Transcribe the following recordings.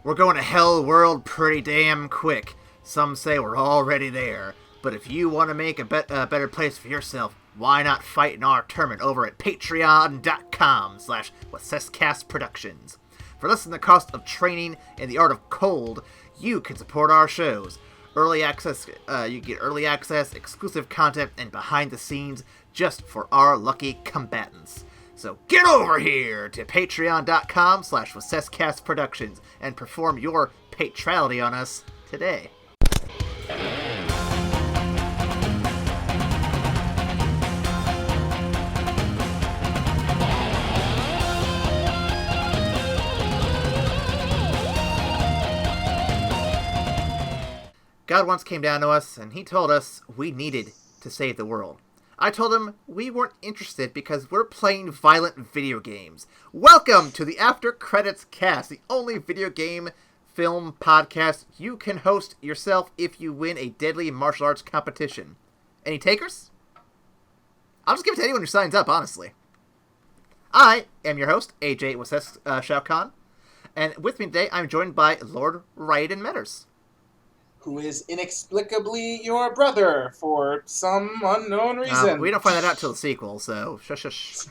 We're going to Hell World pretty damn quick. Some say we're already there. But if you want to make a better place for yourself, why not fight in our tournament over at patreon.com/WhatSessCastProductions. For less than the cost of training in the art of cold, you can support our shows. Early access, you get early access, exclusive content, and behind the scenes just for our lucky combatants. So get over here to patreon.com/WhatSessCastProductions and perform your patrality on us today. God once came down to us, and he told us we needed to save the world. I told him we weren't interested because we're playing violent video games. Welcome to the After Credits Cast, the only video game film podcast you can host yourself if you win a deadly martial arts competition. Any takers? I'll just give it to anyone who signs up, honestly. I am your host, AJ Wases Shao Kahn, and with me today I'm joined by Lord Raiden Metters, who is inexplicably your brother for some unknown reason. We don't find that out till the sequel, so shush.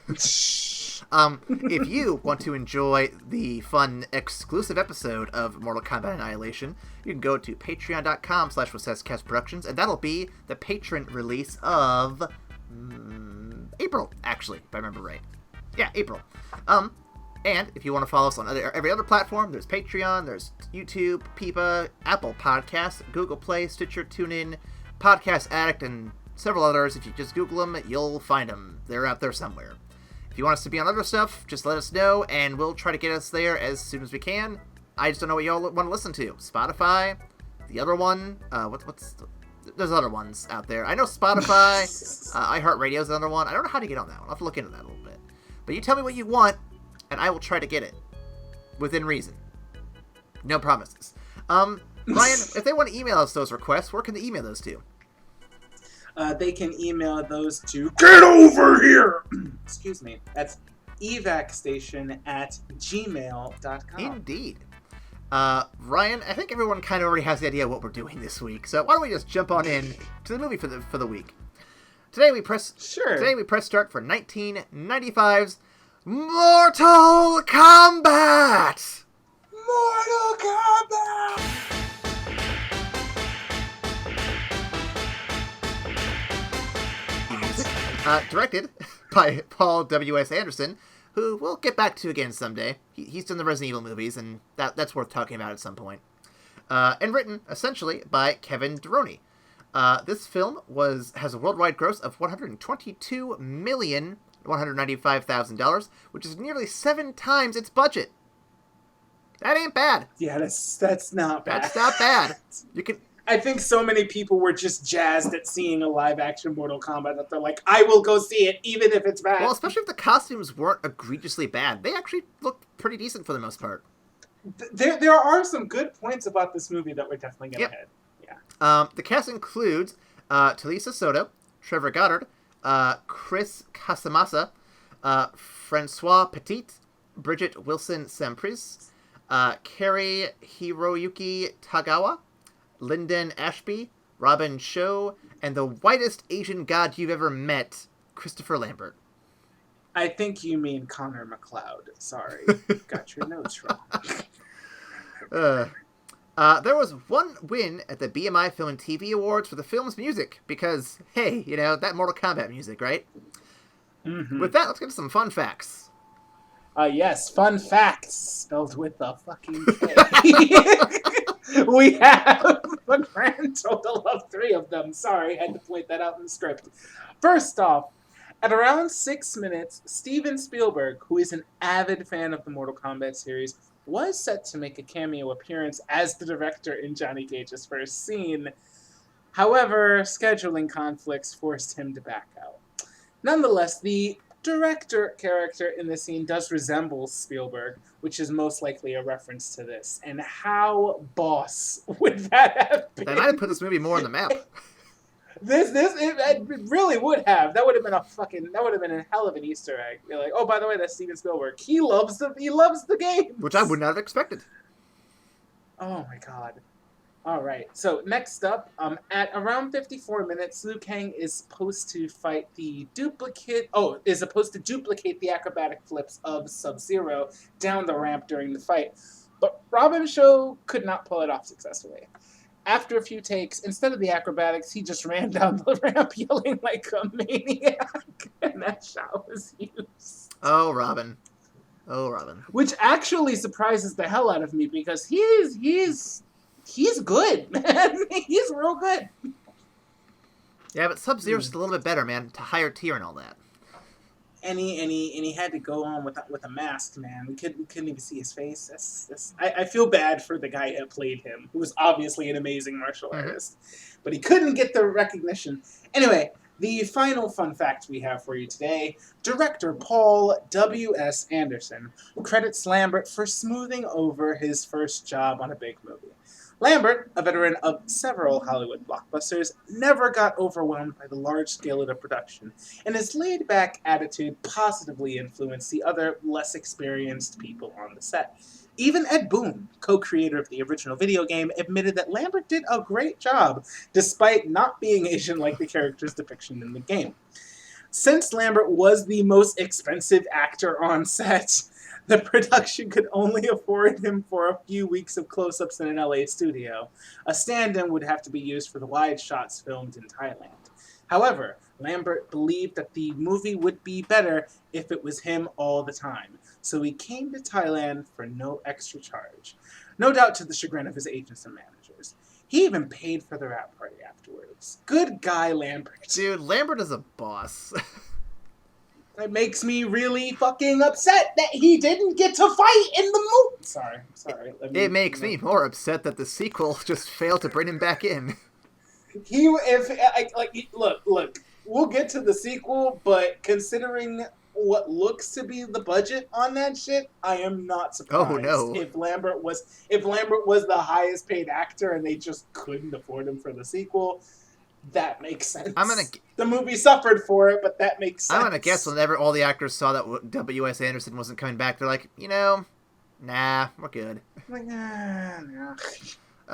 If you want to enjoy the fun exclusive episode of Mortal Kombat Annihilation, you can go to patreon.com/WhatSessCastProductions, and that'll be the patron release of April, actually, if I remember right. Yeah, April. And if you want to follow us on every other platform, there's Patreon, there's YouTube, Peepa, Apple Podcasts, Google Play, Stitcher, TuneIn, Podcast Addict, and several others. If you just Google them, you'll find them. They're out there somewhere. If you want us to be on other stuff, just let us know, and we'll try to get us there as soon as we can. I just don't know what y'all want to listen to. Spotify, the other one, there's other ones out there. I know Spotify, iHeartRadio's another one. I don't know how to get on that one. I'll have to look into that a little bit. But you tell me what you want, and I will try to get it. Within reason. No promises. Ryan, if they want to email us those requests, where can they email those to? They can email those to Get Over Here! Excuse me. That's evacstation@gmail.com. Indeed. Ryan, I think everyone kind of already has the idea of what we're doing this week, so why don't we just jump on in to the movie for the week. Today we press start for 1995's Mortal Kombat! Mortal Kombat! Directed by Paul W.S. Anderson, who we'll get back to again someday. He's done the Resident Evil movies, and that's worth talking about at some point. And written, essentially, by Kevin Droney. This film has a worldwide gross of $122,195,000, which is nearly 7 times its budget. That ain't bad. Yeah, that's not bad. That's not bad. I think so many people were just jazzed at seeing a live-action Mortal Kombat that they're like, I will go see it, even if it's bad. Well, especially if the costumes weren't egregiously bad. They actually looked pretty decent for the most part. There are some good points about this movie that we're definitely going to hit. Yeah. The cast includes Talisa Soto, Trevor Goddard, Chris Casamassa, Francois Petit, Bridget Wilson-Sampris, Kari Hiroyuki Tagawa, Lyndon Ashby, Robin Cho, and the whitest Asian god you've ever met, Christopher Lambert. I think you mean Connor McLeod. Sorry. Got your notes wrong. There was one win at the BMI Film and TV Awards for the film's music, because, hey, that Mortal Kombat music, right? Mm-hmm. With that, let's get to some fun facts. Yes, fun facts, spelled with a fucking K. We have a grand total of 3 of them. Sorry, had to point that out in the script. First off, at around 6 minutes, Steven Spielberg, who is an avid fan of the Mortal Kombat series, was set to make a cameo appearance as the director in Johnny Cage's first scene. However, scheduling conflicts forced him to back out. Nonetheless, the director character in the scene does resemble Spielberg, which is most likely a reference to this. And how boss would that have been? That might have put this movie more on the map. It really would have. That would have been a hell of an Easter egg. You're like, oh, by the way, that's Steven Spielberg. He loves the game. Which I would not have expected. Oh my god. All right. So next up, at around 54 minutes, Liu Kang is supposed to fight the duplicate. Oh, is supposed to duplicate the acrobatic flips of Sub-Zero down the ramp during the fight, but Robin Show could not pull it off successfully. After a few takes, instead of the acrobatics, he just ran down the ramp yelling like a maniac, and that shot was used. Oh, Robin. Oh, Robin. Which actually surprises the hell out of me because he's good, man. He's real good. Yeah, but Sub-Zero's just a little bit better, man. To higher tier and all that. And he had to go on with a mask, man. We couldn't even see his face. I feel bad for the guy that played him, who was obviously an amazing martial artist, but he couldn't get the recognition. Anyway, the final fun fact we have for you today: director Paul W.S. Anderson credits Lambert for smoothing over his first job on a big movie. Lambert, a veteran of several Hollywood blockbusters, never got overwhelmed by the large scale of the production, and his laid-back attitude positively influenced the other, less experienced people on the set. Even Ed Boon, co-creator of the original video game, admitted that Lambert did a great job, despite not being Asian like the character's depiction in the game. Since Lambert was the most expensive actor on set, the production could only afford him for a few weeks of close-ups in an LA studio. A stand-in would have to be used for the wide shots filmed in Thailand. However, Lambert believed that the movie would be better if it was him all the time, so he came to Thailand for no extra charge. No doubt to the chagrin of his agents and managers. He even paid for the wrap party afterwards. Good guy, Lambert. Dude, Lambert is a boss. It makes me really fucking upset that he didn't get to fight in the movie. Sorry. It makes me more upset that the sequel just failed to bring him back in. Look. We'll get to the sequel, but considering what looks to be the budget on that shit, I am not surprised. Oh no! If Lambert was the highest paid actor and they just couldn't afford him for the sequel. That makes sense. The movie suffered for it, but that makes sense. I'm gonna guess whenever all the actors saw that W.S. Anderson wasn't coming back, they're like, nah, we're good. Nah.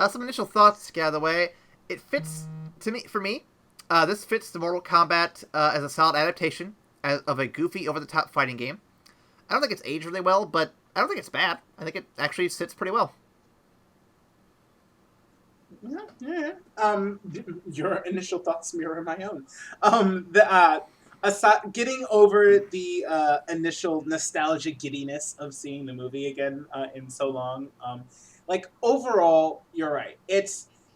Some initial thoughts to get out of the way. It fits for me. This fits the Mortal Kombat as a solid adaptation of a goofy, over-the-top fighting game. I don't think it's aged really well, but I don't think it's bad. I think it actually sits pretty well. Yeah. Your initial thoughts mirror my own. Getting over the initial nostalgia giddiness of seeing the movie again in so long, overall, you're right.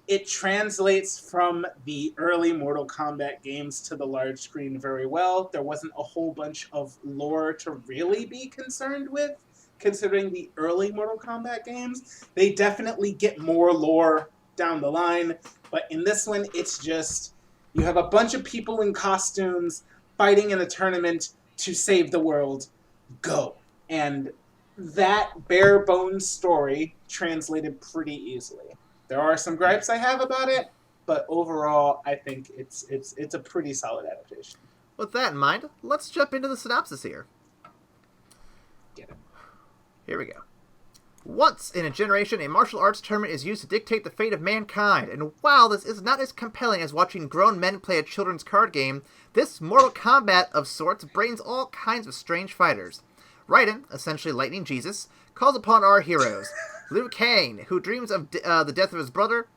It translates from the early Mortal Kombat games to the large screen very well. There wasn't a whole bunch of lore to really be concerned with, considering the early Mortal Kombat games. They definitely get more lore down the line, but in this one, it's just you have a bunch of people in costumes fighting in a tournament to save the world. Go. And that bare bones story translated pretty easily. There are some gripes I have about it, but overall, I think it's a pretty solid adaptation. With that in mind, let's jump into the synopsis here. Get it. Here we go. Once in a generation, a martial arts tournament is used to dictate the fate of mankind, and while this is not as compelling as watching grown men play a children's card game, this Mortal Kombat of sorts brings all kinds of strange fighters. Raiden, essentially Lightning Jesus, calls upon our heroes. Liu Kang, who dreams of the death of his brother,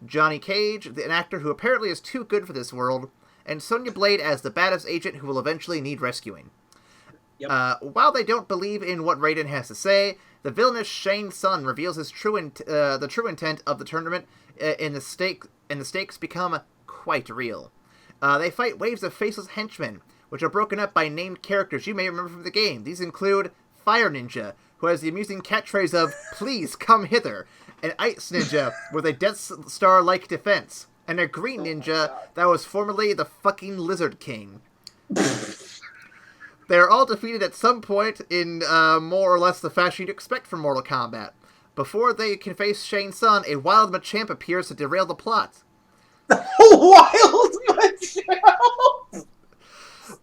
Johnny Cage, an actor who apparently is too good for this world, and Sonya Blade as the badass agent who will eventually need rescuing. Yep. While they don't believe in what Raiden has to say, the villainous Shang Tsung reveals his the true intent of the tournament, and the stakes become quite real. They fight waves of faceless henchmen, which are broken up by named characters you may remember from the game. These include Fire Ninja, who has the amusing catchphrase of, "Please come hither," an Ice Ninja with a Death Star-like defense, and a Green Ninja that was formerly the fucking Lizard King. They are all defeated at some point in more or less the fashion you'd expect from Mortal Kombat. Before they can face Shang Tsung, a wild Machamp appears to derail the plot. Wild Machamp!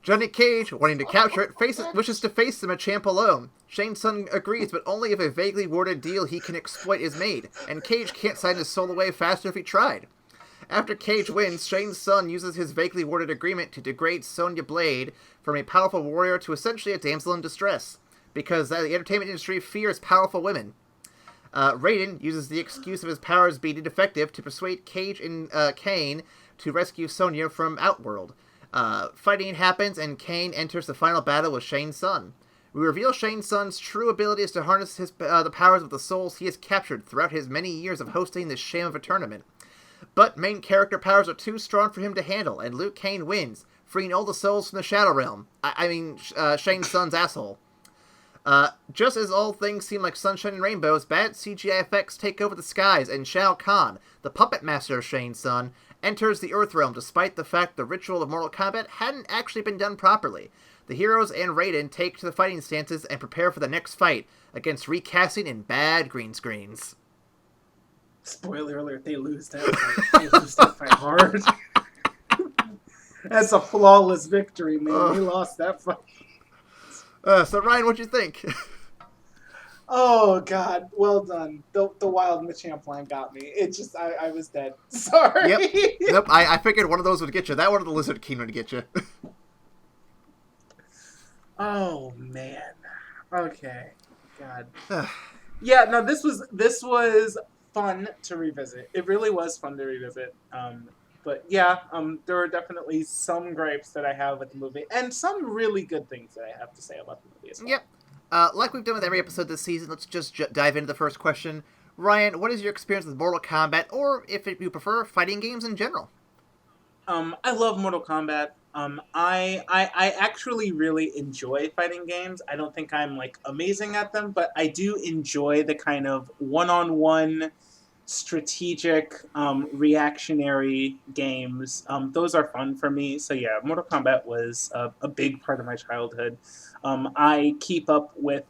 Johnny Cage, wanting to capture it, wishes to face the Machamp alone. Shane Sun agrees, but only if a vaguely worded deal he can exploit is made, and Cage can't sign his soul away faster if he tried. After Cage wins, Shane's son uses his vaguely worded agreement to degrade Sonya Blade from a powerful warrior to essentially a damsel in distress, because the entertainment industry fears powerful women. Raiden uses the excuse of his powers being ineffective to persuade Cage and Kane to rescue Sonya from Outworld. Fighting happens, and Kane enters the final battle with Shane's son. We reveal Shane's son's true ability is to harness the powers of the souls he has captured throughout his many years of hosting this shame of a tournament. But main character powers are too strong for him to handle, and Liu Kang wins, freeing all the souls from the Shadow Realm. Shane's son's asshole. Just as all things seem like sunshine and rainbows, bad CGI effects take over the skies, and Shao Kahn, the puppet master of Shane's son, enters the Earthrealm despite the fact the ritual of Mortal Kombat hadn't actually been done properly. The heroes and Raiden take to the fighting stances and prepare for the next fight against recasting and bad green screens. Spoiler alert, they lose that fight. They lose that fight hard. That's a flawless victory, man. They lost that fight. So Ryan, what'd you think? Oh, God. Well done. The wild Machamp line got me. It just, I was dead. Sorry. Yep. Nope. I figured one of those would get you. That one of the Lizard King would get you. Oh, man. Okay. God. Yeah, no, this was fun to revisit. It really was fun to revisit. But yeah, there are definitely some gripes that I have with the movie, and some really good things that I have to say about the movie as well. Yep. Like we've done with every episode this season, let's just dive into the first question. Ryan, what is your experience with Mortal Kombat, or if you prefer, fighting games in general? I love Mortal Kombat. I actually really enjoy fighting games. I don't think I'm like amazing at them, but I do enjoy the kind of one-on-one strategic reactionary games. Those are fun for me. So yeah, Mortal Kombat was a big part of my childhood. I keep up with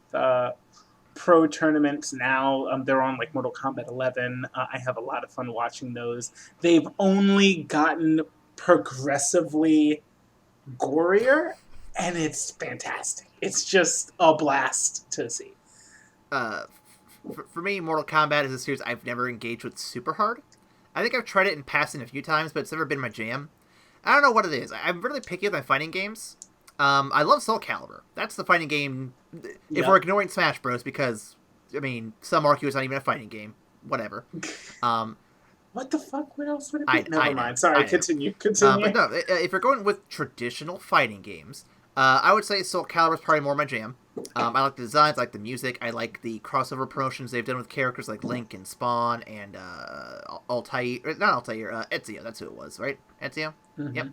pro tournaments now. They're on like Mortal Kombat 11. I have a lot of fun watching those. They've only gotten progressively gorier, and it's fantastic. It's just a blast to see. For me, Mortal Kombat is a series I've never engaged with super hard. I think I've tried it in passing a few times, but it's never been my jam. I don't know what it is. I'm really picky with my fighting games. I love Soul Calibur. That's the fighting game, if we're ignoring Smash Bros, because, I mean, some argue it's not even a fighting game. Whatever. What the fuck? What else would it be? Never mind. Sorry, continue. But no, if you're going with traditional fighting games, I would say Soul Calibur is probably more my jam. I like the designs, I like the music, I like the crossover promotions they've done with characters like Link and Spawn and Ezio, that's who it was, right? Ezio? Mm-hmm. Yep.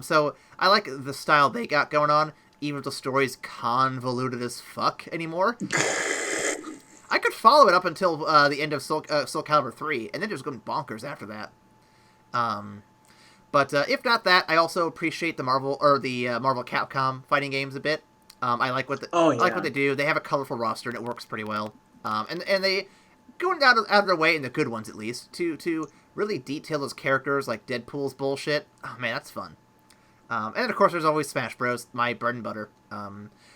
So I like the style they got going on, even if the story's convoluted as fuck anymore. I could follow it up until the end of Soul Calibur 3, and then just going bonkers after that. But if not that, I also appreciate the Marvel Capcom fighting games a bit. I like what I like what they do. They have a colorful roster, and it works pretty well. And they going out of their way, in the good ones at least, to really detail those characters, like Deadpool's bullshit. Oh man, that's fun. And then, of course, there's always Smash Bros, my bread and butter. I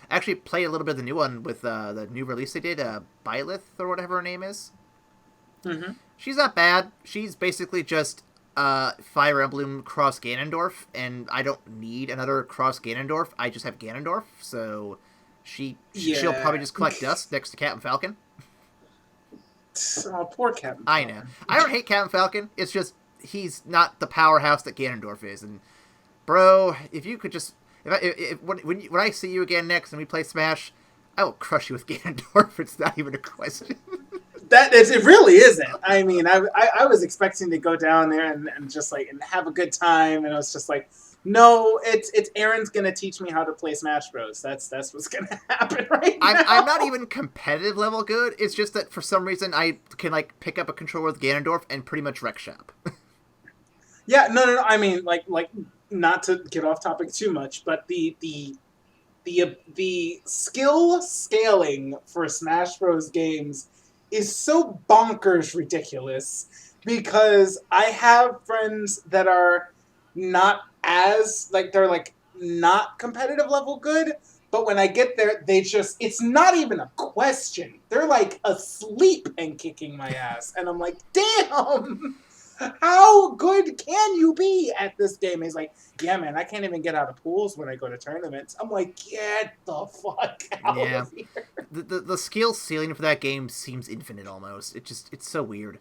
actually played a little bit of the new one with the new release they did, Byleth, or whatever her name is. Mm-hmm. She's not bad. She's basically just Fire Emblem cross Ganondorf, and I don't need another cross Ganondorf. I just have Ganondorf, so she'll probably just collect dust next to Captain Falcon. Oh, poor Captain Falcon. I know. I don't hate Captain Falcon. It's just he's not the powerhouse that Ganondorf is, and bro, if you could just when I see you again next and we play Smash, I will crush you with Ganondorf. It's not even a question. It really isn't. I mean, I was expecting to go down there and just like and have a good time, and I was just like, no, it's Aaron's gonna teach me how to play Smash Bros. That's what's gonna happen right now. I'm not even competitive level good. It's just that for some reason I can like pick up a controller with Ganondorf and pretty much wreck shop. Yeah, no. I mean, like not to get off topic too much, but the skill scaling for Smash Bros. Games is so bonkers ridiculous, because I have friends that are not as, like, they're, like, not competitive level good, but when I get there, it's not even a question. They're like asleep and kicking my ass. And I'm like, damn, how good can you be at this game? And he's like, yeah, man, I can't even get out of pools when I go to tournaments. I'm like, get the fuck out of here. The skill ceiling for that game seems infinite almost. It's so weird.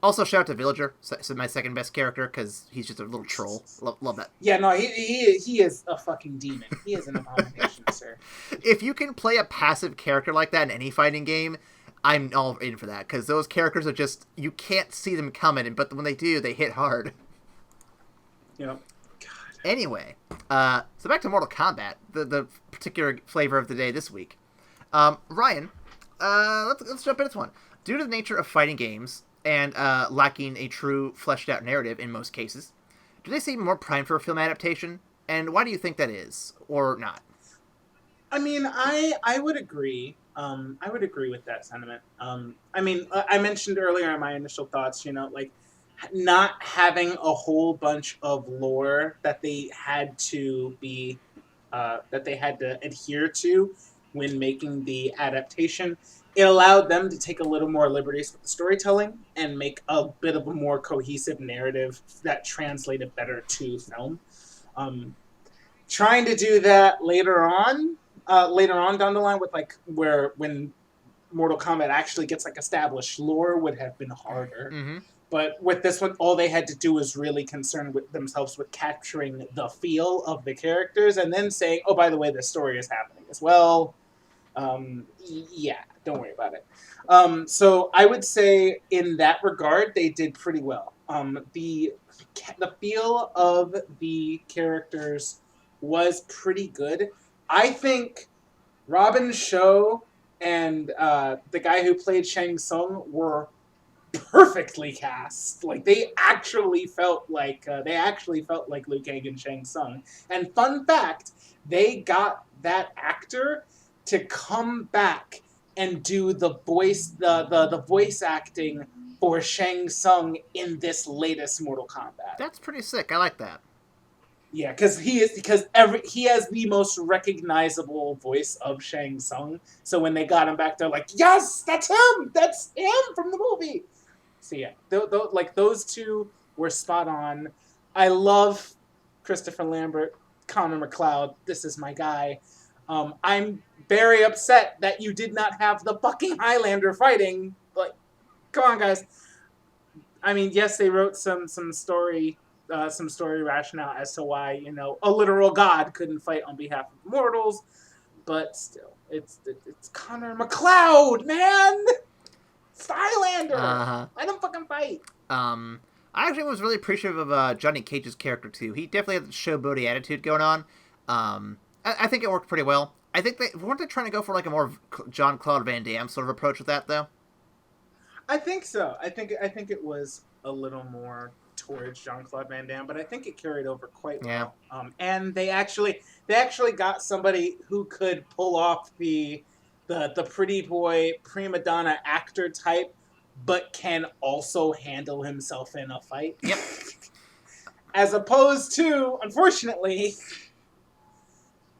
Also, shout out to Villager, so my second best character, because he's just a little troll. Love that. Yeah, no, he is a fucking demon. He is an abomination, sir. If you can play a passive character like that in any fighting game, I'm all in for that, because those characters are just, you can't see them coming, but when they do, they hit hard. Yep. God. Anyway, so back to Mortal Kombat, the particular flavor of the day this week. Ryan, let's jump into this one. Due to the nature of fighting games, and lacking a true fleshed-out narrative in most cases, do they seem more primed for a film adaptation? And why do you think that is, or not? I mean, I would agree. I would agree with that sentiment. I mean, I mentioned earlier in my initial thoughts, like not having a whole bunch of lore that they had to adhere to when making the adaptation. It allowed them to take a little more liberties with the storytelling and make a bit of a more cohesive narrative that translated better to film. Trying to do that later on down the line with when Mortal Kombat actually gets established lore would have been harder. Mm-hmm. But with this one, all they had to do was really concern with themselves with capturing the feel of the characters and then saying, oh, by the way, this story is happening as well. Yeah, don't worry about it. So I would say in that regard, they did pretty well. The feel of the characters was pretty good. I think Robin Shou and the guy who played Shang Tsung were perfectly cast. They actually felt like Liu Kang and Shang Tsung. And fun fact, they got that actor to come back and do the voice acting for Shang Tsung in this latest Mortal Kombat. That's pretty sick. I like that. Yeah, because he has the most recognizable voice of Shang Tsung. So when they got him back, they're like, yes, that's him. That's him from the movie. So yeah, those two were spot on. I love Christopher Lambert, Connor McLeod. This is my guy. I'm very upset that you did not have the fucking Highlander fighting. Come on, guys. I mean, yes, they wrote some story rationale as to why a literal god couldn't fight on behalf of mortals, but still, it's Connor McLeod, man. It's Highlander. Let him fucking fight. I actually was really appreciative of Johnny Cage's character too. He definitely had the showboaty attitude going on. I think it worked pretty well. I think weren't they trying to go for a more Jean-Claude Van Damme sort of approach with that though? I think so. I think it was a little more towards Jean-Claude Van Damme, but I think it carried over quite well. Yeah. And they actually got somebody who could pull off the pretty boy prima donna actor type, but can also handle himself in a fight. Yep. As opposed to, unfortunately,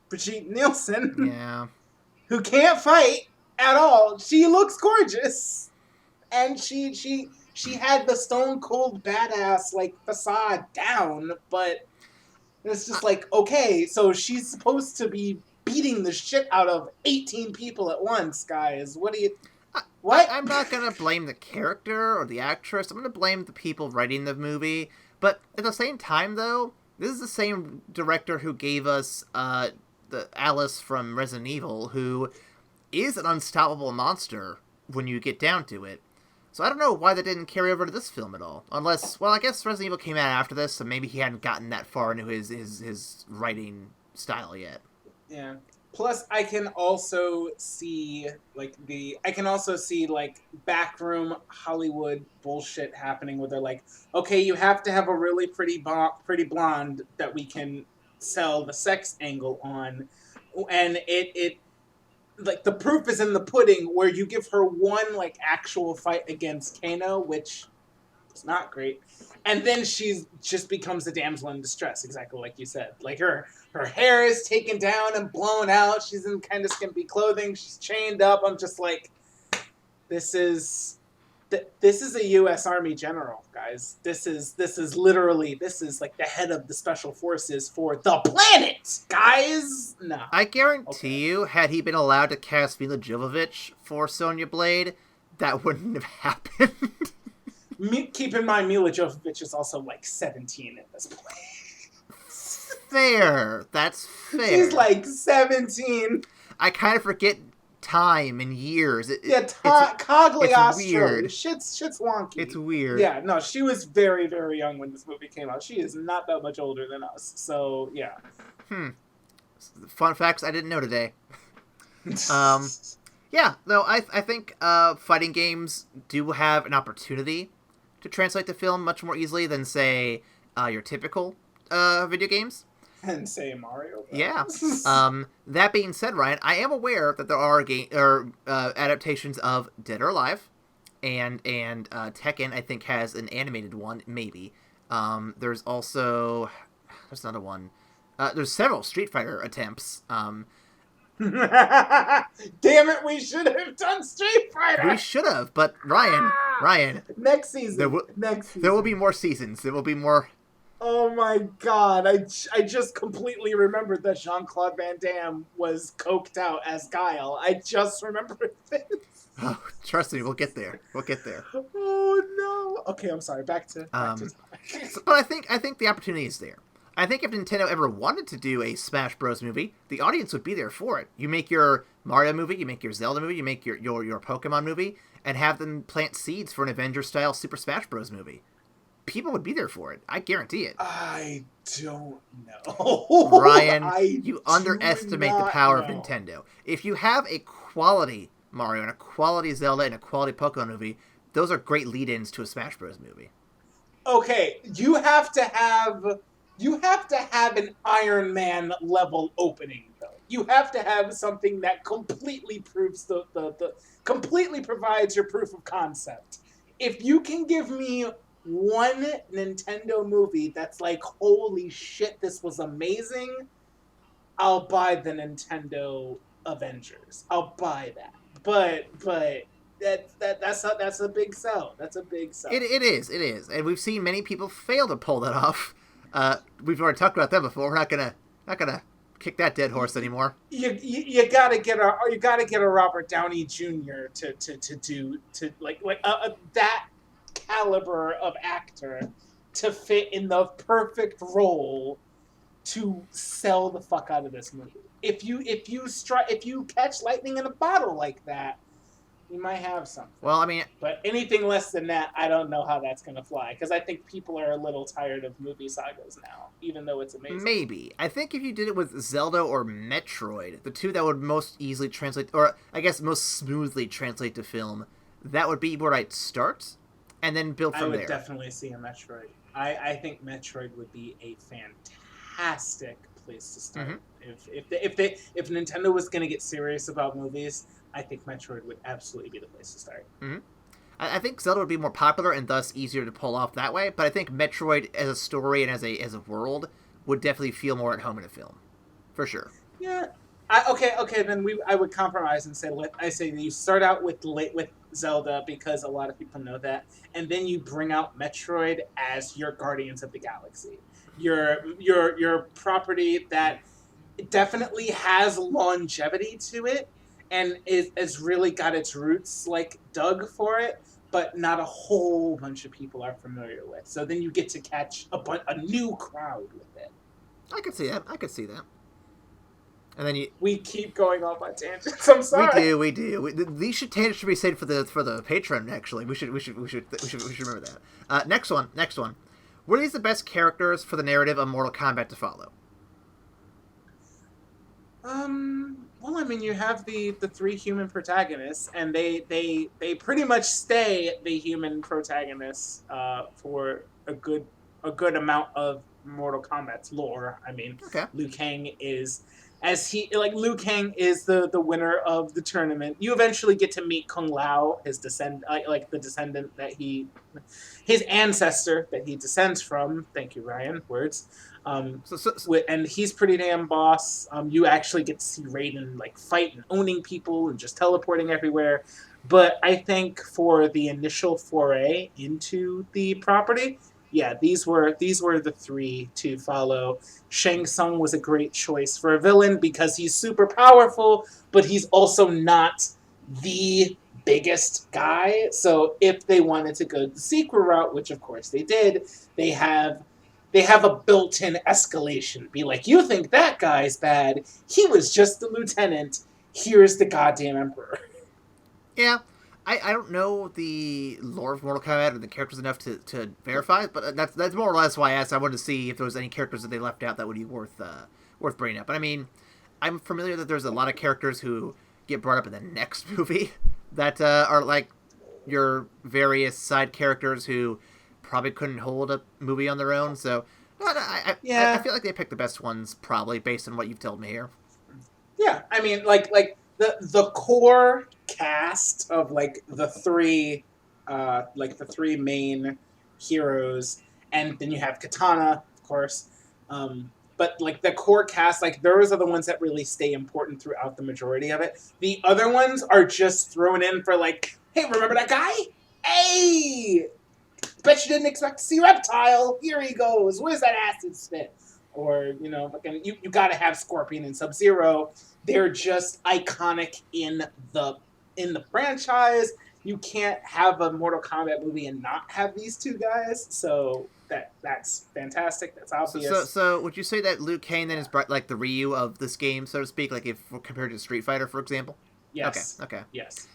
Brigitte Nielsen, yeah, who can't fight at all. She looks gorgeous, and she had the stone cold badass facade down, but it's just okay, so she's supposed to be beating the shit out of 18 people at once, guys. What? I'm not gonna blame the character or the actress. I'm gonna blame the people writing the movie. But at the same time, though, this is the same director who gave us the Alice from Resident Evil, who is an unstoppable monster when you get down to it. So I don't know why that didn't carry over to this film at all. Unless, well, I guess Resident Evil came out after this, so maybe he hadn't gotten that far into his writing style yet. Yeah. Plus, I can also see backroom Hollywood bullshit happening where they're okay, you have to have a really pretty blonde that we can sell the sex angle on, and it the proof is in the pudding where you give her one actual fight against Kano, which was not great. And then she just becomes a damsel in distress, exactly like you said. Like her hair is taken down and blown out. She's in kind of skimpy clothing. She's chained up. I'm just like, this is a U.S. Army general, guys. This is like the head of the special forces for the planet, guys. No, I guarantee you, had he been allowed to cast Mila Jovovich for Sonya Blade, that wouldn't have happened. Keep in mind, Mila Jovovich is also like 17 at this point. Fair. That's fair. She's like 17. I kind of forget time and years. Cagliostro. It's weird. Shit's wonky. It's weird. Yeah, no, she was very, very young when this movie came out. She is not that much older than us. So, yeah. Fun facts I didn't know today. Yeah, no, I think fighting games do have an opportunity to translate to film much more easily than, say, your typical video games. And say Mario Bros. Yeah. That being said, Ryan, I am aware that there are adaptations of Dead or Alive, and Tekken, I think, has an animated one, maybe. There's another one. There's several Street Fighter attempts. Damn it, we should have done Street Fighter! We should have, but Ryan. Next season. There will be more seasons. There will be more. Oh my god, I just completely remembered that Jean-Claude Van Damme was coked out as Guile. I just remembered this. Oh, trust me, we'll get there. Oh no. Okay, I'm sorry. Back to topic. But I think the opportunity is there. I think if Nintendo ever wanted to do a Smash Bros. Movie, the audience would be there for it. You make your Mario movie, you make your Zelda movie, you make your Pokemon movie, and have them plant seeds for an Avengers-style Super Smash Bros. Movie. People would be there for it. I guarantee it. I don't know. Ryan, you underestimate the power of Nintendo. If you have a quality Mario and a quality Zelda and a quality Pokemon movie, those are great lead-ins to a Smash Bros. Movie. Okay, you have to have an Iron Man level opening, though. You have to have something that completely proves completely provides your proof of concept. If you can give me one Nintendo movie that's like, holy shit, this was amazing, I'll buy the Nintendo Avengers. I'll buy that. But that's a big sell. That's a big sell. It is, and we've seen many people fail to pull that off. We've already talked about that before. We're not gonna kick that dead horse anymore. You gotta get a Robert Downey Jr. to do that caliber of actor to fit in the perfect role to sell the fuck out of this movie. If you catch lightning in a bottle like that, you might have something. Well, I mean, but anything less than that, I don't know how that's gonna fly, because I think people are a little tired of movie sagas now, even though it's amazing. Maybe. I think if you did it with Zelda or Metroid, the two that would most easily translate, or I guess most smoothly translate to film, that would be where I'd start, and then build from there. I would definitely see a Metroid. I think Metroid would be a fantastic place to start. Mm-hmm. If Nintendo was going to get serious about movies, I think Metroid would absolutely be the place to start. Mm-hmm. I think Zelda would be more popular and thus easier to pull off that way, but I think Metroid as a story and as a world would definitely feel more at home in a film, for sure. Yeah. Okay. Then I would compromise and say you start out with Zelda, because a lot of people know that, and then you bring out Metroid as your Guardians of the Galaxy, your property that definitely has longevity to it and is really got its roots like dug for it, but not a whole bunch of people are familiar with. So then you get to catch a new crowd with it. I could see that. And then we keep going off on tangents. I'm sorry. We do. These tangents should be saved for the Patreon. Actually, we should remember that. Next one. What are these the best characters for the narrative of Mortal Kombat to follow? Well, I mean, you have the three human protagonists, and they pretty much stay the human protagonists for a good amount of Mortal Kombat's lore. I mean, okay. Liu Kang is as he like Liu Kang is the winner of the tournament. You eventually get to meet Kung Lao, his like the descendant that his ancestor that he descends from. Thank you, Ryan. Words. And he's pretty damn boss. You actually get to see Raiden like fight and owning people and just teleporting everywhere. But I think for the initial foray into the property, yeah, these were the three to follow. Shang Tsung was a great choice for a villain because he's super powerful, but he's also not the biggest guy. So if they wanted to go the sequel route, which of course they did, they have a built-in escalation. Be like, you think that guy's bad? He was just the lieutenant. Here's the goddamn emperor. Yeah. I don't know the lore of Mortal Kombat or the characters enough to verify, but that's more or less why I asked. I wanted to see if there was any characters that they left out that would be worth bringing up. But I mean, I'm familiar that there's a lot of characters who get brought up in the next movie that are like your various side characters who probably couldn't hold a movie on their own. So I feel like they picked the best ones probably based on what you've told me here. Yeah, I mean, like the core cast of like the three main heroes, and then you have Katana, of course. But like the core cast, like those are the ones that really stay important throughout the majority of it. The other ones are just thrown in for like, hey, remember that guy? Hey, bet you didn't expect to see Reptile. Here he goes. Where's that acid spit? Or, you know, you got to have Scorpion and Sub-Zero. They're just iconic in the franchise. You can't have a Mortal Kombat movie and not have these two guys. So that's fantastic. That's obvious. So would you say that Liu Kang then is like the Ryu of this game, so to speak, like if compared to Street Fighter, for example? Yes. Okay. Yes.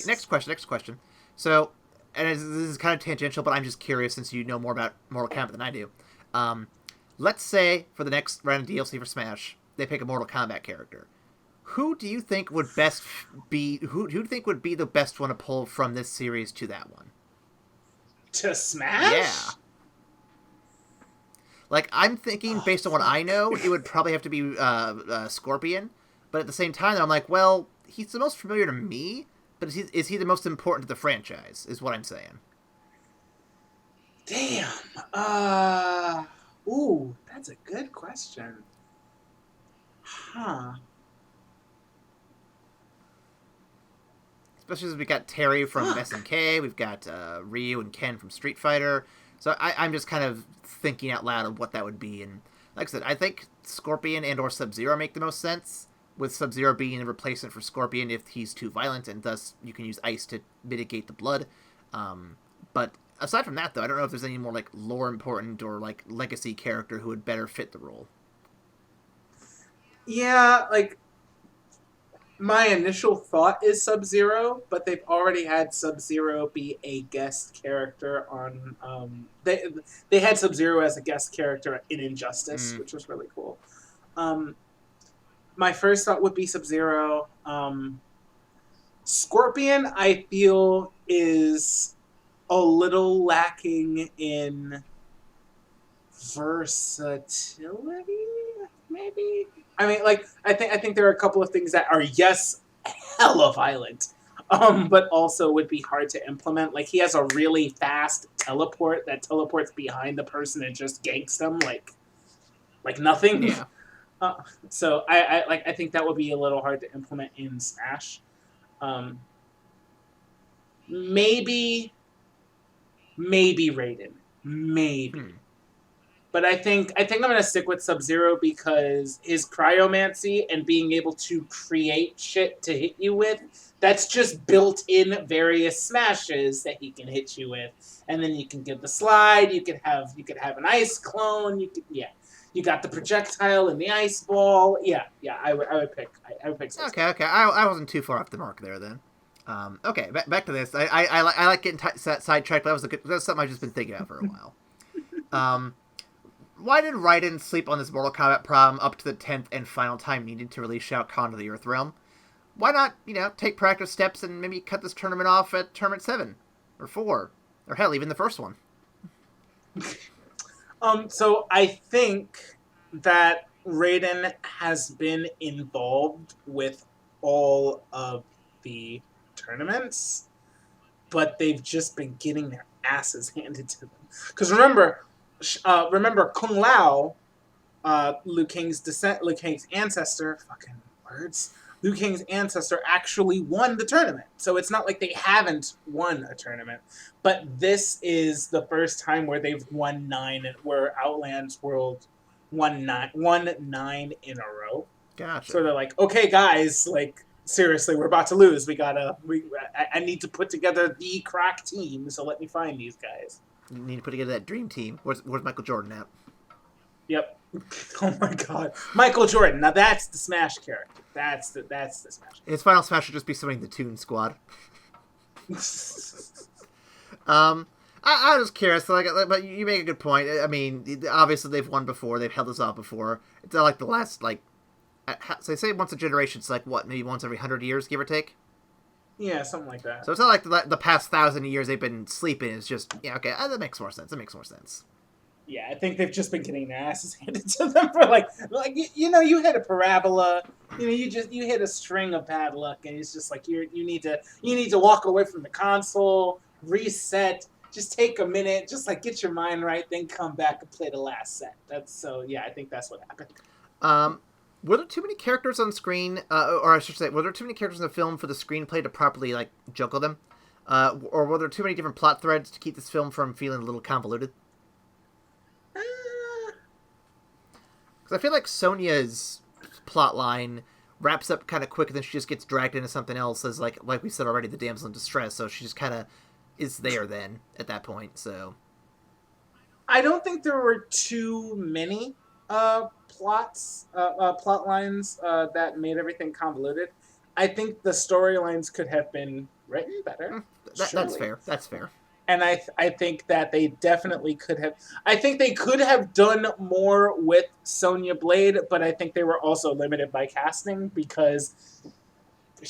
Next question. So, and this is kind of tangential, but I'm just curious since you know more about Mortal Kombat than I do. Let's say for the next round of DLC for Smash, they pick a Mortal Kombat character. Who do you think would best be? Who do you think would be the best one to pull from this series to that one? To Smash? Yeah. Like I'm thinking, based on what I know, it would probably have to be Scorpion. But at the same time, I'm like, well, he's the most familiar to me. But is he the most important to the franchise? Is what I'm saying. Damn. Ooh, that's a good question. Huh. Especially as we got Terry from SNK, we've got Ryu and Ken from Street Fighter. So I'm just kind of thinking out loud of what that would be. And like I said, I think Scorpion and or Sub-Zero make the most sense, with Sub-Zero being a replacement for Scorpion if he's too violent, and thus you can use ice to mitigate the blood. But aside from that, though, I don't know if there's any more like lore important or like legacy character who would better fit the role. Yeah, like my initial thought is Sub-Zero, but they've already had Sub-Zero be a guest character on. They had Sub-Zero as a guest character in Injustice, which was really cool. My first thought would be Sub-Zero. Scorpion, I feel, is a little lacking in versatility, maybe. I mean, like I think there are a couple of things that are hella violent, but also would be hard to implement. Like he has a really fast teleport that teleports behind the person and just ganks them like nothing. Yeah. So I think that would be a little hard to implement in Smash. Maybe Raiden. Maybe. But I think I'm gonna stick with Sub-Zero because his cryomancy and being able to create shit to hit you with, that's just built in various smashes that he can hit you with. And then you can get the slide, you could have an ice clone, you got the projectile and the ice ball. I would pick Sub-Zero. Okay. I wasn't too far off the mark there then. Okay, back to this. I like getting sidetracked, but that was something I've just been thinking about for a while. Why did Raiden sleep on this Mortal Kombat problem up to the 10th and final time needed to release Shao Kahn to the Earth Realm? Why not, take practice steps and maybe cut this tournament off at Tournament 7 or 4 or hell, even the first one? So I think that Raiden has been involved with all of the tournaments, but they've just been getting their asses handed to them. Because remember Kung Lao, Liu Kang's ancestor, fucking words. Liu Kang's ancestor actually won the tournament. So it's not like they haven't won a tournament. But this is the first time where they've won 9, where Outlands World won nine in a row. Gotcha. So they're like, okay, guys, like, seriously, we're about to lose. I need to put together the crack team, so let me find these guys. You need to put together that dream team. Where's Michael Jordan at? Yep. Oh my God, Michael Jordan. Now that's the Smash character. That's the Smash. His final Smash should just be something the Toon Squad. I was curious, but you make a good point. I mean, obviously they've won before. They've held this off before. It's not like the last, like, so they say once a generation. It's like what, maybe once every 100 years, give or take. Yeah, something like that. So it's not like the past 1,000 years they've been sleeping. It's just, yeah, okay, that makes more sense. That makes more sense. Yeah, I think they've just been getting their asses handed to them for like you hit a parabola, you hit a string of bad luck, and it's just like you need to walk away from the console, reset, just take a minute, just like get your mind right, then come back and play the last set. I think that's what happened. Were there too many characters on screen, or I should say, were there too many characters in the film for the screenplay to properly like juggle them, or were there too many different plot threads to keep this film from feeling a little convoluted? Because I feel like Sonya's plot line wraps up kind of quick, and then she just gets dragged into something else as, like we said already, the damsel in distress. So she just kind of is there then at that point. So I don't think there were too many plot lines that made everything convoluted. I think the storylines could have been written better. That's fair. That's fair. And I think that they definitely could have. I think they could have done more with Sonya Blade, but I think they were also limited by casting because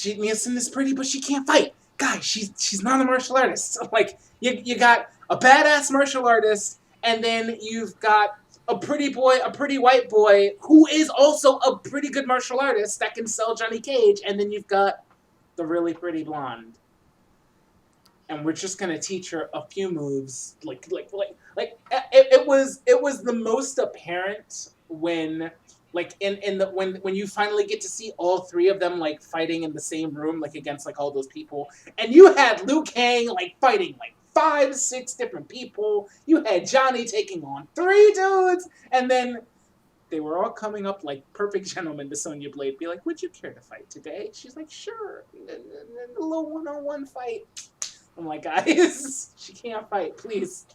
Mia-san is pretty, but she can't fight. Guys, she's not a martial artist. So, like, you got a badass martial artist, and then you've got a pretty white boy who is also a pretty good martial artist that can sell Johnny Cage, and then you've got the really pretty blonde. And we're just gonna teach her a few moves, it was the most apparent when, like, when you finally get to see all three of them like fighting in the same room, like against like all those people, and you had Liu Kang like fighting like 5-6 different people. You had Johnny taking on 3 dudes, and then they were all coming up like perfect gentlemen to Sonya Blade, be like, "Would you care to fight today?" She's like, "Sure." And a little one-on-one fight. I'm like, guys, she can't fight. Please.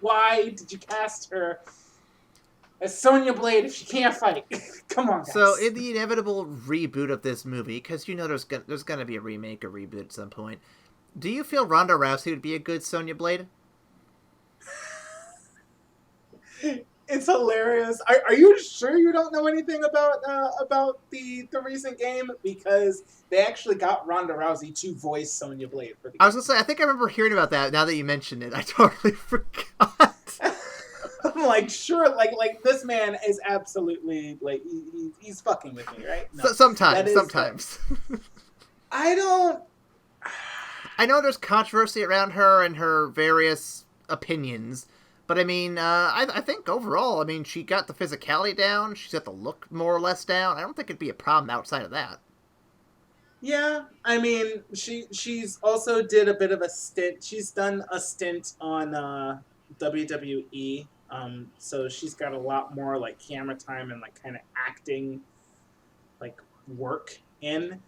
Why did you cast her as Sonya Blade if she can't fight? Come on, guys. So, in the inevitable reboot of this movie, because there's going to be a remake or reboot at some point, do you feel Ronda Rousey would be a good Sonya Blade? It's hilarious. Are you sure you don't know anything about the recent game? Because they actually got Ronda Rousey to voice Sonya Blade for the game. I was going to say, I think I remember hearing about that now that you mentioned it. I totally forgot. I'm like, sure, like this man is absolutely, like, he's fucking with me, right? No, sometimes. I know there's controversy around her and her various opinions. But, I mean, I think overall, I mean, she got the physicality down. She's got the look more or less down. I don't think it'd be a problem outside of that. Yeah, I mean, she's also did a bit of a stint. She's done a stint on WWE. So she's got a lot more, like, camera time and, like, kind of acting, like, work in.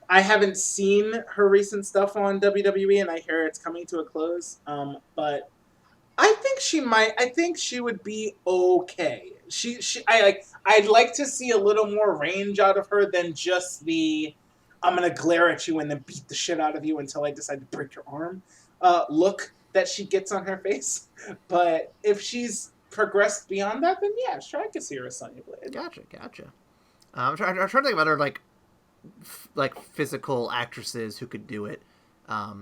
I haven't seen her recent stuff on WWE, and I hear it's coming to a close. But I think she would be okay. I'd like to see a little more range out of her than just the I'm gonna glare at you and then beat the shit out of you until I decide to break your arm look that she gets on her face. But if she's progressed beyond that, then yeah, sure, I could see her as Sonya Blade. Gotcha. I'm trying to think of other like physical actresses who could do it. I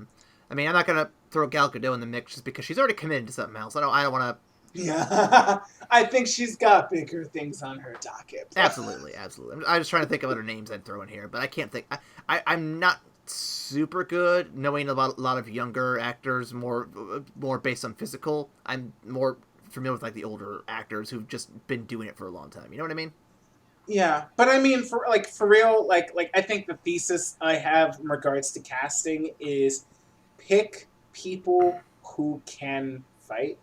mean, I'm not gonna throw Gal Gadot in the mix just because she's already committed to something else. I don't want to Yeah, I think she's got bigger things on her docket. Absolutely. I was trying to think of other names I'd throw in here, but I can't think. I'm not super good knowing about a lot of younger actors, more based on physical. I'm more familiar with like the older actors who've just been doing it for a long time. You know what I mean? Yeah, but I mean, for real, I think the thesis I have in regards to casting is pick people who can fight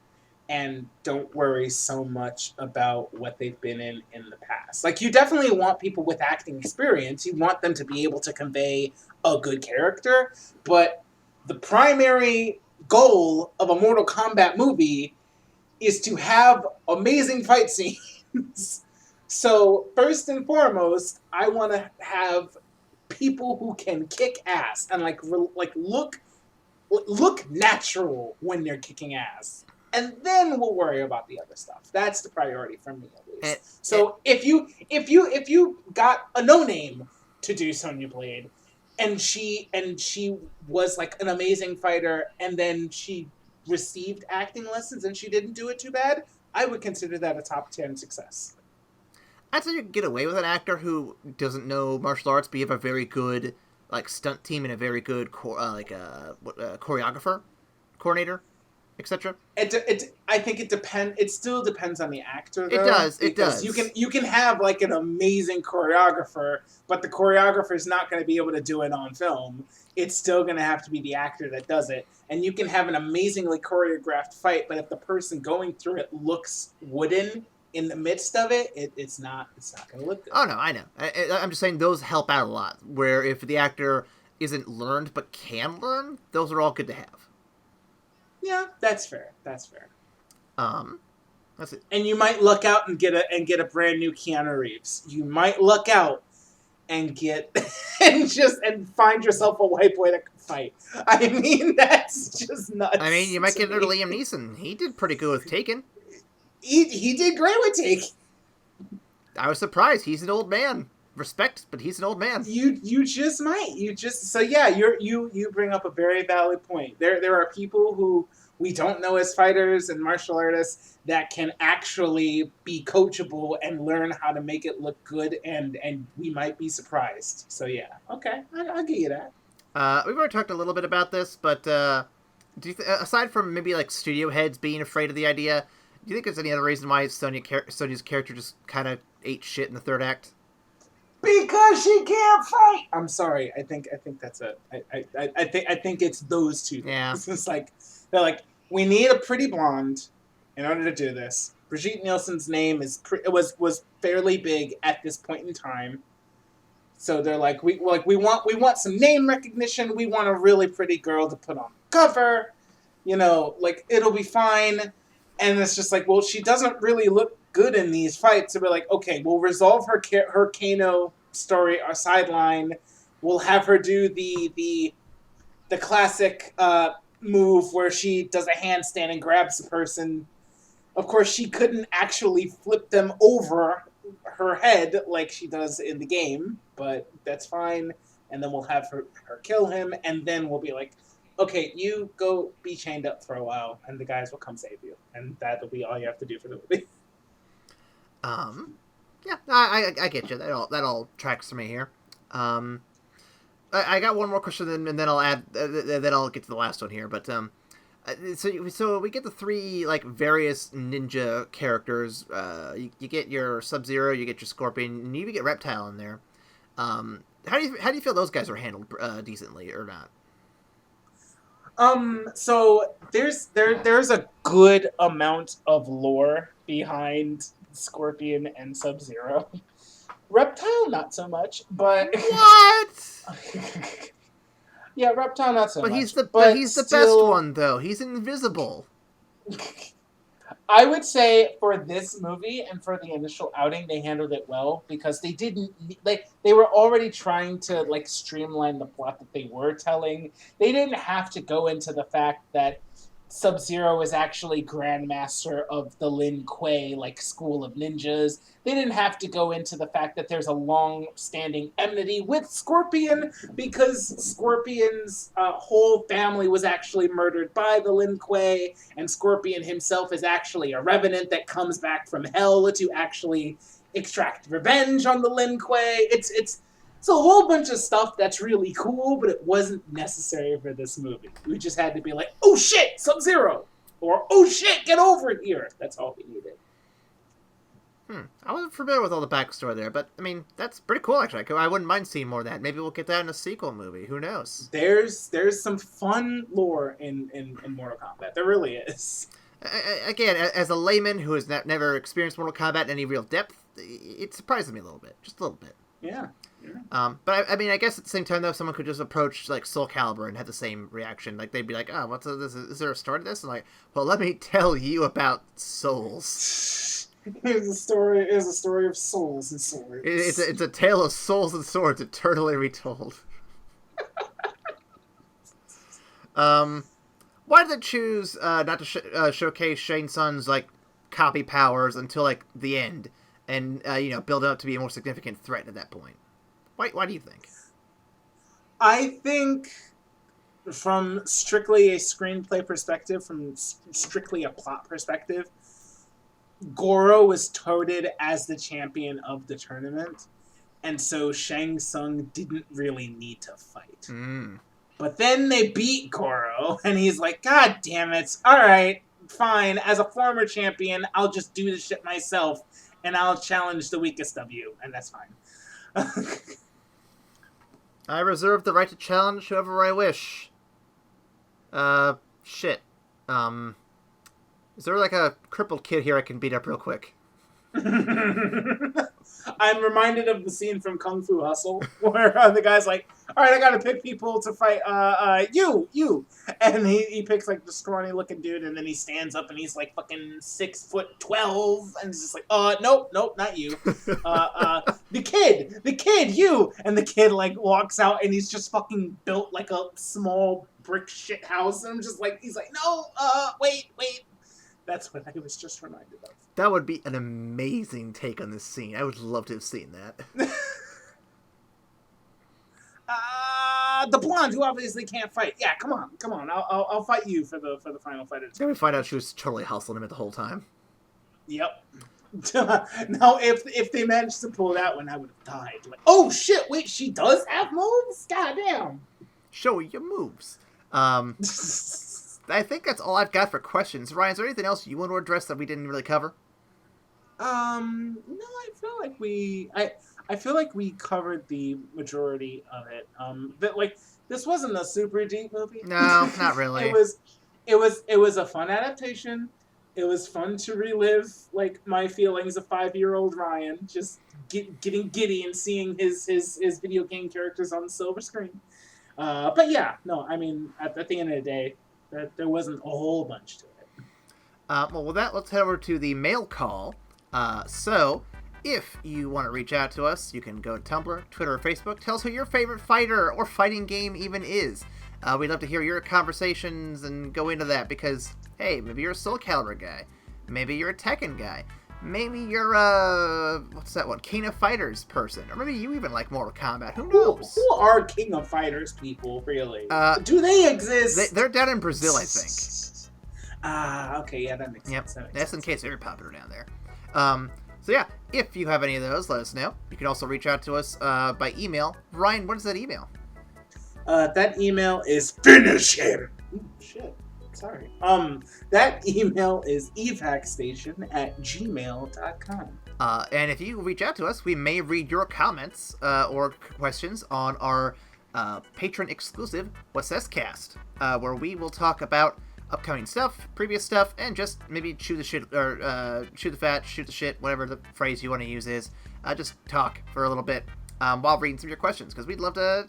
and don't worry so much about what they've been in the past. Like, you definitely want people with acting experience. You want them to be able to convey a good character, but the primary goal of a Mortal Kombat movie is to have amazing fight scenes. So, first and foremost, I want to have people who can kick ass and look natural when they're kicking ass, and then we'll worry about the other stuff. That's the priority for me, at least. So if you got a no name to do Sonya Blade, and she was like an amazing fighter, and then she received acting lessons and she didn't do it too bad, I would consider that a top 10 success. I'd say you can get away with an actor who doesn't know martial arts, but you have a very good like stunt team and a very good choreographer, coordinator, etc. I think it depends. It still depends on the actor, though. It does. You can have like an amazing choreographer, but the choreographer is not going to be able to do it on film. It's still going to have to be the actor that does it. And you can have an amazingly choreographed fight, but if the person going through it looks wooden in the midst of it, it's not going to look good. Oh no, I know. I'm just saying those help out a lot. Where if the actor isn't learned but can learn, those are all good to have. Yeah, that's fair. That's it. And you might luck out and get a brand new Keanu Reeves. You might luck out and get and find yourself a white boy to fight. I mean, that's just nuts. I mean, you might get another Liam Neeson. He did pretty good with Taken. He did great with Taken. I was surprised. He's an old man. Respect, but he's an old man. You just might. So yeah, you bring up a very valid point. There are people who we don't know as fighters and martial artists that can actually be coachable and learn how to make it look good, and we might be surprised. So yeah, okay, I'll give you that. We've already talked a little bit about this, but do you aside from maybe like studio heads being afraid of the idea, do you think there's any other reason why Sonya's character just kind of ate shit in the third act? Because she can't fight. I'm sorry. I think that's it. I think it's those two things. Yeah. It's like they're like, we need a pretty blonde in order to do this. Brigitte Nielsen's name was fairly big at this point in time. So they're like, we want some name recognition. We want a really pretty girl to put on the cover. You know, like, it'll be fine. And it's just like, well, she doesn't really look good in these fights. So we're like, okay, we'll resolve her Kano story, our sideline. We'll have her do the classic move where she does a handstand and grabs the person. Of course, she couldn't actually flip them over her head like she does in the game, but that's fine. And then we'll have her kill him, and then we'll be like, okay, you go be chained up for a while, and the guys will come save you. And that'll be all you have to do for the movie. Yeah, I get you. That all tracks for me here. I got one more question, and then I'll add. Then I'll get to the last one here. But so we get the three like various ninja characters. You get your Sub-Zero, you get your Scorpion, and you even get Reptile in there. How do you feel those guys are handled decently or not? So there's a good amount of lore behind Scorpion and Sub-Zero. Reptile, not so much, but what? Yeah, Reptile, not so much. But he's the best one, though. He's invisible. I would say for this movie and for the initial outing, they handled it well because they didn't they were already trying to streamline the plot that they were telling. They didn't have to go into the fact that Sub-Zero is actually Grandmaster of the Lin Kuei, like, School of Ninjas. They didn't have to go into the fact that there's a long-standing enmity with Scorpion, because Scorpion's whole family was actually murdered by the Lin Kuei, and Scorpion himself is actually a revenant that comes back from hell to actually extract revenge on the Lin Kuei. It's a whole bunch of stuff that's really cool, but it wasn't necessary for this movie. We just had to be like, oh shit, Sub-Zero! Or, oh shit, get over here! That's all we needed. I wasn't familiar with all the backstory there, but, I mean, that's pretty cool, actually. I wouldn't mind seeing more of that. Maybe we'll get that in a sequel movie. Who knows? There's some fun lore in Mortal Kombat. There really is. Again, as a layman who has never experienced Mortal Kombat in any real depth, it surprises me a little bit. Just a little bit. Yeah. But I mean, I guess at the same time, though, someone could just approach like Soul Calibur and have the same reaction. Like they'd be like, "Oh, what's this? Is there a story to this?" And like, "Well, let me tell you about souls." Here's a story of souls and swords. It's a tale of souls and swords, eternally retold. Why did they choose not to showcase Shang Tsung's like copy powers until like the end, and build up to be a more significant threat at that point? Why do you think? I think from strictly a screenplay perspective, from strictly a plot perspective, Goro was touted as the champion of the tournament, and so Shang Tsung didn't really need to fight. But then they beat Goro, and he's like, God damn it, alright, fine, as a former champion, I'll just do this shit myself, and I'll challenge the weakest of you, and that's fine. I reserve the right to challenge whoever I wish. Shit. Is there like a crippled kid here I can beat up real quick? I'm reminded of the scene from Kung Fu Hustle where the guy's like, all right, I gotta pick people to fight, you. And he picks like the scrawny looking dude, and then he stands up and he's like fucking 6'12", and he's just like, nope, not you. The kid, you. And the kid like walks out and he's just fucking built like a small brick shit house. And I'm just like, he's like, no, wait. That's what I was just reminded of. That would be an amazing take on this scene. I would love to have seen that. The blonde who obviously can't fight. Yeah, come on. I'll fight you for the final fight. Then we find out she was totally hustling him the whole time. Yep. Now, if they managed to pull that one, I would have died. Like, oh shit! Wait, she does have moves? Goddamn! Show your moves. I think that's all I've got for questions. Ryan, is there anything else you want to address that we didn't really cover? No, I feel like we covered the majority of it. But like, this wasn't a super deep movie. No, not really. It was a fun adaptation. It was fun to relive like my feelings of 5-year-old Ryan, just getting giddy and seeing his video game characters on the silver screen. But yeah, no, I mean, at the end of the day, there wasn't a whole bunch to it. Well, with that, let's head over to the mail call. So, if you want to reach out to us, you can go to Tumblr, Twitter, or Facebook. Tell us who your favorite fighter or fighting game even is. We'd love to hear your conversations and go into that because, hey, maybe you're a Soul Calibur guy. Maybe you're a Tekken guy. Maybe you're what's that one? King of Fighters person. Or maybe you even like Mortal Kombat. Who knows? Who are King of Fighters people, really? Do they exist? They're down in Brazil, I think. Okay, yeah, that makes sense. That's in case they're popular down there. So yeah, if you have any of those, let us know. You can also reach out to us by email. Ryan, what is that email? That email is finish him. Ooh, shit. Sorry. That email is evacstation@gmail.com. And if you reach out to us, we may read your comments or questions on our patron exclusive What's This Cast, where we will talk about upcoming stuff, previous stuff, and just maybe chew the shit or chew the fat, shoot the shit, whatever the phrase you want to use is. Just talk for a little bit while reading some of your questions because we'd love to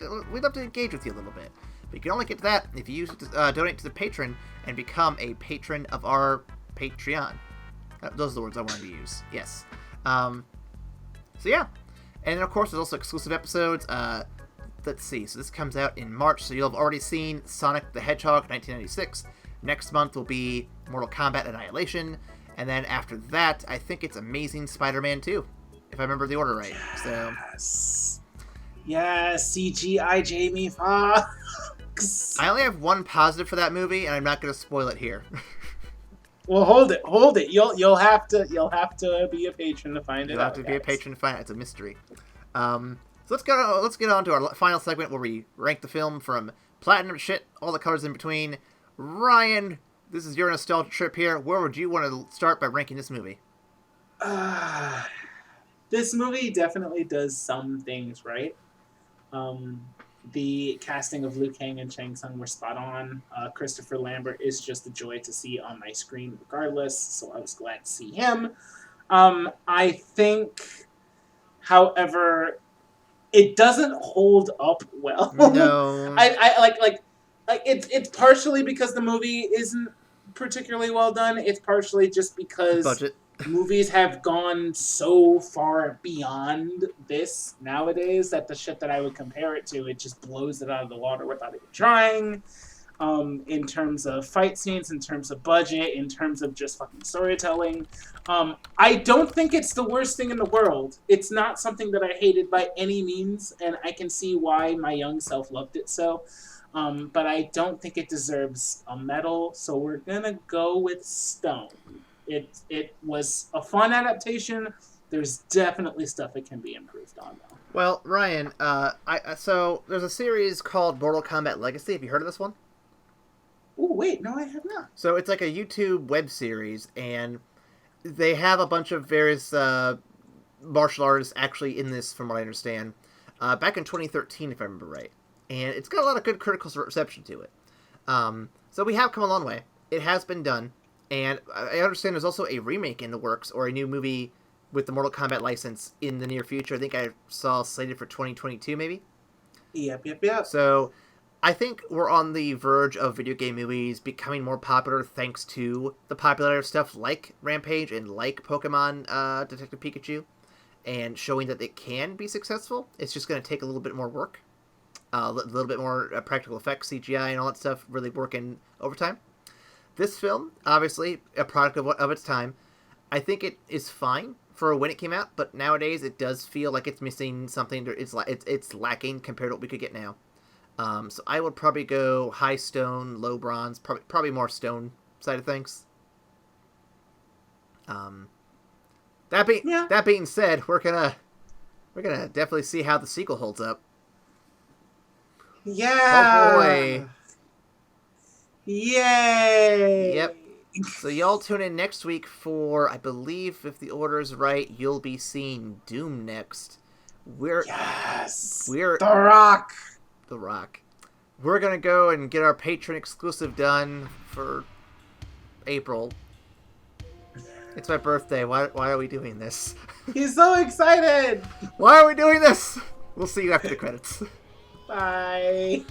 engage with you a little bit. But you can only get to that if you donate to the patron and become a patron of our Patreon. Those are the words I wanted to use. Yes. So yeah, and then of course there's also exclusive episodes. Let's see. So this comes out in March, so you'll have already seen Sonic the Hedgehog 1996. Next month will be Mortal Kombat Annihilation. And then after that, I think it's Amazing Spider-Man 2, if I remember the order right. So Yes, CGI Jamie Foxx. I only have one positive for that movie, and I'm not going to spoil it here. Well, hold it. You'll have to be a patron to find it out. You'll have to be a patron to find it. It's a mystery. So let's get on to our final segment where we rank the film from platinum shit, all the colors in between. Ryan, this is your nostalgia trip here. Where would you want to start by ranking this movie? This movie definitely does some things right. The casting of Liu Kang and Shang Tsung were spot on. Christopher Lambert is just a joy to see on my screen regardless, so I was glad to see him. I think, however, it doesn't hold up well. No. I it's partially because the movie isn't particularly well done. It's partially just because budget. Movies have gone so far beyond this nowadays that the shit that I would compare it to, it just blows it out of the water without even trying. In terms of fight scenes, in terms of budget, in terms of just fucking storytelling. I don't think it's the worst thing in the world. It's not something that I hated by any means, and I can see why my young self loved it so. But I don't think it deserves a medal, so we're gonna go with Stone. It was a fun adaptation. There's definitely stuff it can be improved on, though. Well, Ryan, so there's a series called Mortal Kombat Legacy. Have you heard of this one? Oh, wait, no, I have not. So it's like a YouTube web series, and they have a bunch of various martial artists actually in this, from what I understand, back in 2013, if I remember right. And it's got a lot of good critical reception to it. So we have come a long way. It has been done. And I understand there's also a remake in the works, or a new movie with the Mortal Kombat license in the near future. I think I saw slated for 2022, maybe? Yep. So I think we're on the verge of video game movies becoming more popular thanks to the popularity of stuff like Rampage and like Pokemon Detective Pikachu, and showing that it can be successful. It's just going to take a little bit more work, a little bit more practical effects, CGI, and all that stuff really working overtime. This film, obviously, a product of its time. I think it is fine for when it came out, but nowadays it does feel like it's missing something. It's lacking compared to what we could get now. So I would probably go high stone, low bronze, probably more stone side of things. That being said, we're gonna definitely see how the sequel holds up. Yeah. Oh boy. Yay! Yep. So y'all tune in next week for, I believe, if the order is right, you'll be seeing Doom next. We're The Rock. The Rock. We're gonna go and get our patron exclusive done for April. It's my birthday. Why are we doing this? He's so excited! Why are we doing this? We'll see you after the credits. Bye.